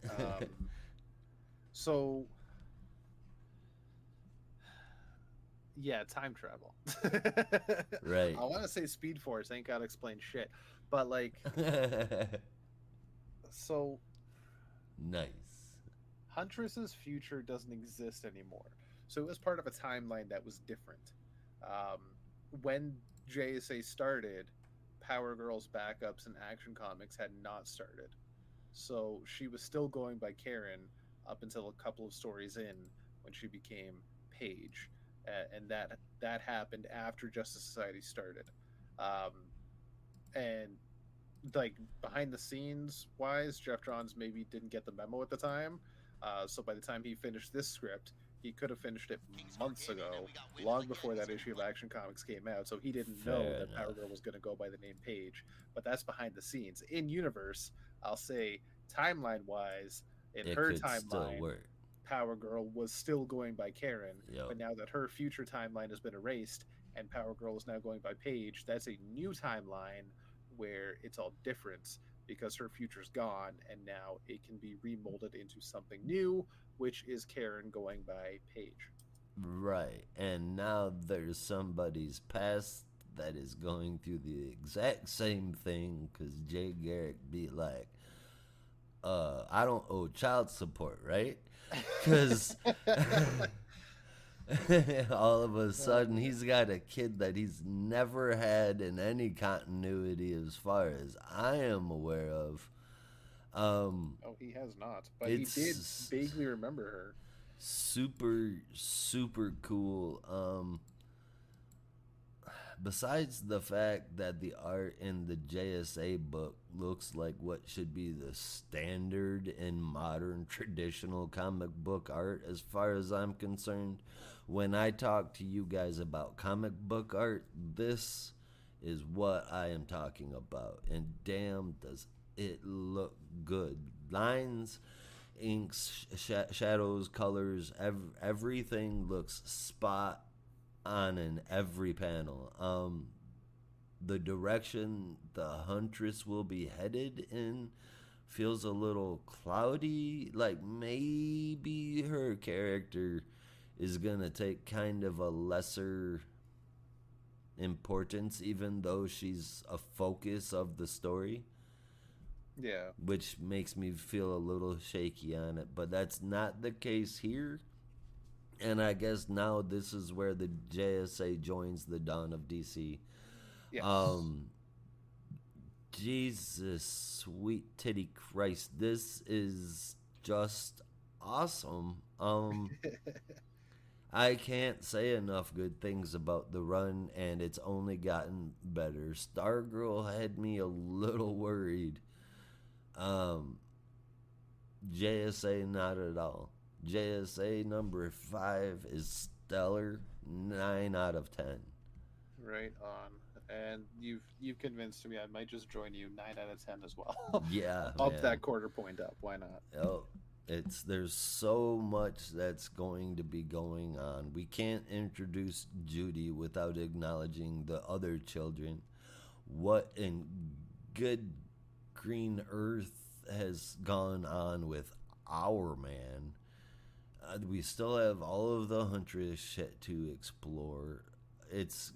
So yeah, time travel. Right. I want to say Speed Force. Ain't gotta explain shit. But like, so Nice. Huntress's future doesn't exist anymore. So it was part of a timeline that was different. When JSA started, Power Girl's backups and Action Comics had not started. So she was still going by Karen up until a couple of stories in when she became Paige. And that happened after Justice Society started. And like behind the scenes wise, Jeff Johns maybe didn't get the memo at the time. So by the time he finished this script, he could have finished it months ago, long before that issue of Action Comics came out. So he didn't know Fair that Power enough. Girl was going to go by the name Paige. But that's behind the scenes. In universe, I'll say timeline wise, in It her could still timeline, work. Power Girl was still going by Karen. Yep. But now that her future timeline has been erased and Power Girl is now going by Paige, that's a new timeline where it's all different because her future's gone and now it can be remolded into something new, which is Karen going by Paige. Right. And now there's somebody's past that is going through the exact same thing because Jay Garrick be like, I don't owe child support, right? Because all of a sudden he's got a kid that he's never had in any continuity as far as I am aware of. Oh, he has not, but he did It's- vaguely remember her. Super cool. besides the fact that the art in the JSA book looks like what should be the standard in modern traditional comic book art, as far as I'm concerned, when I talk to you guys about comic book art, this is what I am talking about. And damn, does it look good. Lines, inks, shadows, colors, everything looks spot on in every panel. The direction the Huntress will be headed in feels a little cloudy, like maybe her character is gonna take kind of a lesser importance, even though she's a focus of the story. Yeah. Which makes me feel a little shaky on it, but that's not the case here. And I guess now this is where the JSA joins the Dawn of DC. Yes. Jesus, sweet titty Christ, this is just awesome. I can't say enough good things about the run, and it's only gotten better. Stargirl had me a little worried. JSA, not at all. JSA number 5 is stellar, 9 out of 10. Right on. And you've convinced me. I might just join you 9 out of 10 as well. Yeah, Up man. that quarter point up. Why not? Oh, there's so much that's going to be going on. We can't introduce Judy without acknowledging the other children. What in good green earth has gone on with our man? We still have all of the Huntress shit to explore. It's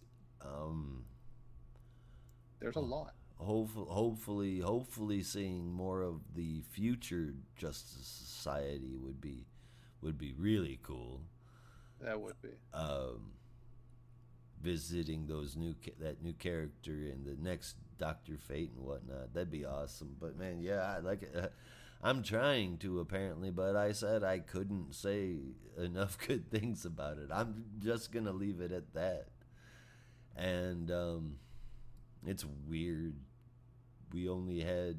there's a lot. Hopefully seeing more of the future Justice Society would be really cool. That would be. Visiting that new character in the next Dr. Fate and whatnot, that'd be awesome. But man, yeah, I like it. I'm trying to, apparently, but I said I couldn't say enough good things about it. I'm just gonna leave it at that. And it's weird. We only had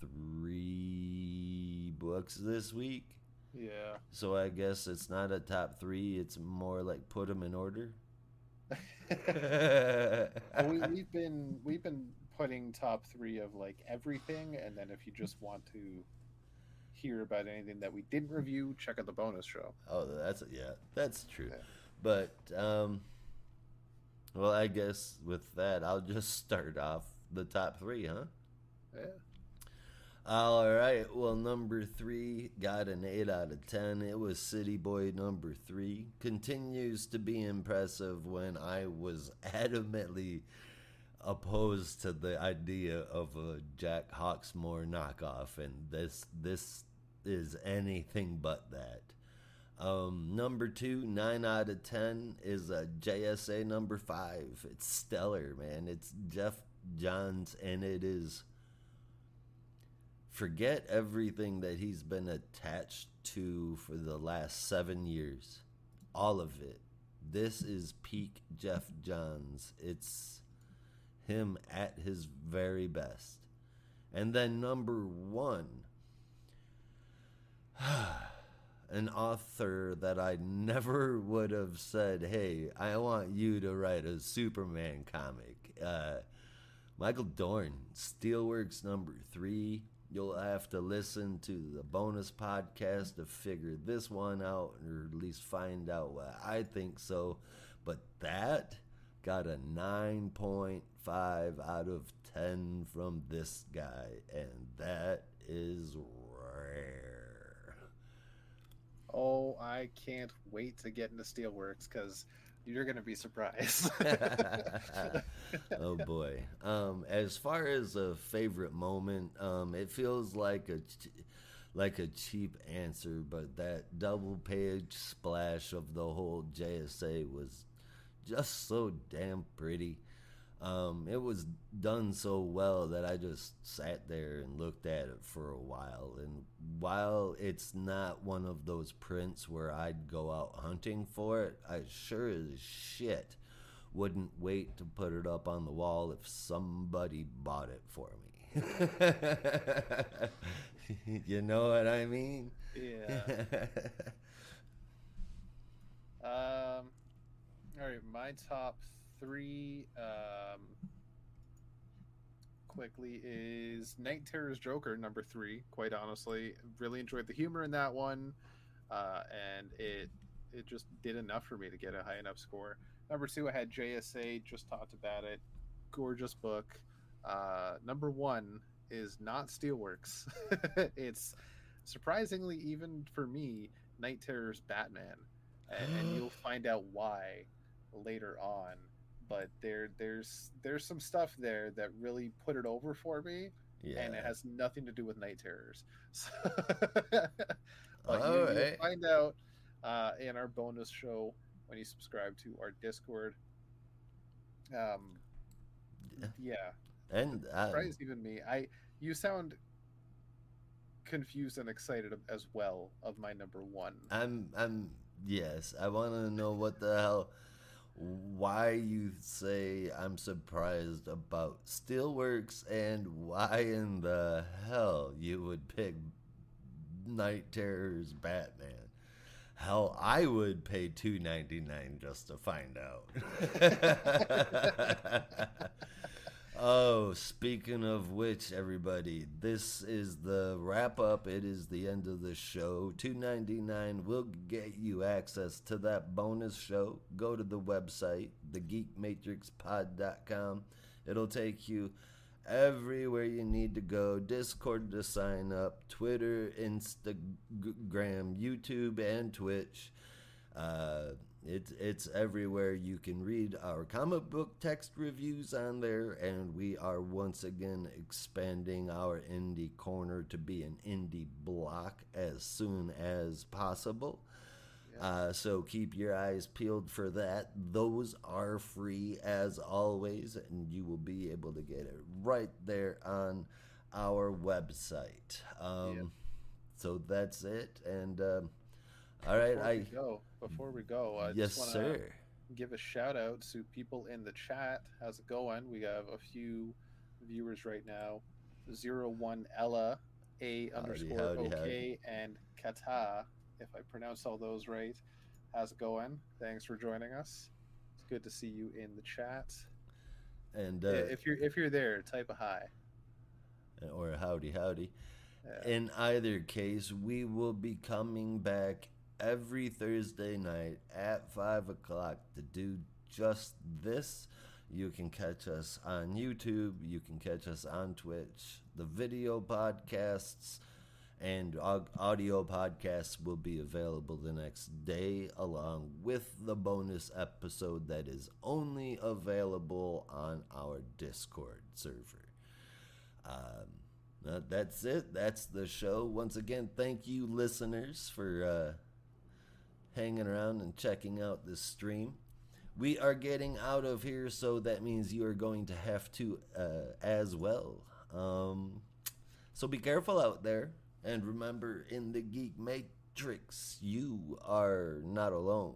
3 books this week. Yeah. So I guess it's not a top 3. It's more like put them in order. We've been putting top 3 of like everything, and then if you just want to hear about anything that we didn't review, check out the bonus show. Oh, that's true. Yeah. But well, I guess with that, I'll just start off the top 3, huh? Yeah. All right. Well, number 3 got an 8 out of 10. It was City Boy number 3. Continues to be impressive when I was adamantly opposed to the idea of a Jack Hawksmoor knockoff, and this is anything but that. Number 2, 9 out of 10 is a JSA number 5. It's stellar, man. It's Jeff Johns, and it is. Forget everything that he's been attached to for the last 7 years. All of it. This is peak Jeff Johns. It's him at his very best. And then number 1, an author that I never would have said, hey, I want you to write a Superman comic. Michael Dorn, Steelworks number 3. You'll have to listen to the bonus podcast to figure this one out, or at least find out what I think so. But that got a 9.5 out of 10 from this guy, and that is rare. Oh, I can't wait to get into Steelworks because you're going to be surprised. Oh boy. As far as a favorite moment, it feels like a cheap answer, but that double page splash of the whole JSA was just so damn pretty. It was done so well that I just sat there and looked at it for a while. And while it's not one of those prints where I'd go out hunting for it, I sure as shit wouldn't wait to put it up on the wall if somebody bought it for me. You know what I mean? Yeah. All right, my top three quickly is Night Terror's Joker, number 3. Quite honestly, really enjoyed the humor in that one, and it just did enough for me to get a high enough score. Number 2, I had JSA. Just talked about it. Gorgeous book. Number 1 is not Steelworks. It's surprisingly, even for me, Night Terror's Batman, and you'll find out why later on. But there's some stuff there that really put it over for me, and it has nothing to do with Night Terrors. So, but you'll find out in our bonus show when you subscribe to our Discord. Yeah, and surprised even me. You sound confused and excited as well of my number 1. Yes, I want to know what the hell, why you say I'm surprised about Steelworks, and why in the hell you would pick Night Terror's Batman. Hell, I would pay $2.99 just to find out. Oh, speaking of which, everybody, this is the wrap up. It is the end of the show. $2.99 will get you access to that bonus show. Go to the website, thegeekmatrixpod.com. It'll take you everywhere you need to go. Discord to sign up, Twitter, Instagram, YouTube, and Twitch. It's everywhere. You can read our comic book text reviews on there, and we are once again expanding our indie corner to be an indie block as soon as possible. So keep your eyes peeled for that. Those are free as always, and you will be able to get it right there on our website. So that's it. And all right, Before we go, I yes, just want to sir. give a shout out to people in the chat. How's it going? We have a few viewers right now. 01 Ella, A_OK, and Kata, if I pronounce all those right. How's it going? Thanks for joining us. It's good to see you in the chat. And if you're there, type a hi or a howdy. Yeah. In either case, we will be coming back every Thursday night at 5 o'clock to do just this. You can catch us on YouTube. You can catch us on Twitch. The video podcasts and audio podcasts will be available the next day, along with the bonus episode that is only available on our Discord server. That's it. That's the show. Once again, thank you, listeners, for hanging around and checking out this stream. We are getting out of here, so that means you are going to have to as well. So be careful out there, and remember, in the Geek Matrix, you are not alone.